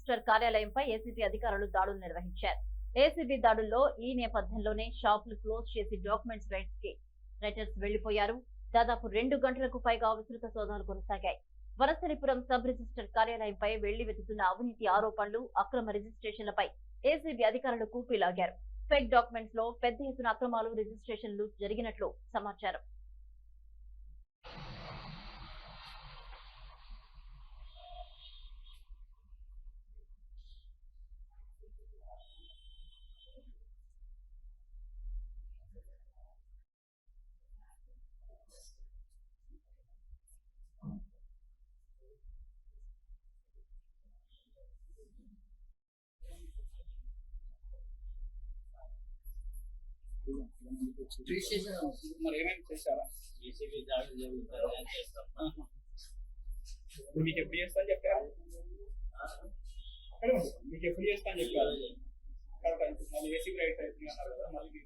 Register కార్యాలయంపై ACB అధికారులు దాడులు నిర్వహించారు. ఏసీబీ దాడుల్లో ఈ నేపథ్యంలోనే షాపులు క్లోజ్ చేసి డాక్యుమెంట్స్ రైటర్స్ వెళ్లిపోయారు. దాదాపు 2 గంటలకు పైగా విస్తృత శోధనలు కొనసాగాయి. వనస్థలిపురం సబ్ రిజిస్టర్ కార్యాలయంపై వెళ్లి వెతుకుతున్న అవినీతి ఆరోపణలు, అక్రమ రిజిస్ట్రేషన్లపై ఏసీబీ అధికారులు కూపీలాగారు. ఫేక్ డాక్యుమెంట్స్ లో పెద్ద ఎత్తున అక్రమాలు, రిజిస్ట్రేషన్లు జరిగినట్లు సమాచారం. మరి ఏమైనా చేశారా? ఏసీబీ దాడులు జరుగుతాయని చేస్తాం. మీకు ఎప్పుడు చేస్తా అని చెప్పారు? మీకు ఎప్పుడు చేస్తా అని చెప్పారు? మళ్ళీ ఏసీబీ రైట్ అవుతుంది అన్నారు కదా, మళ్ళీ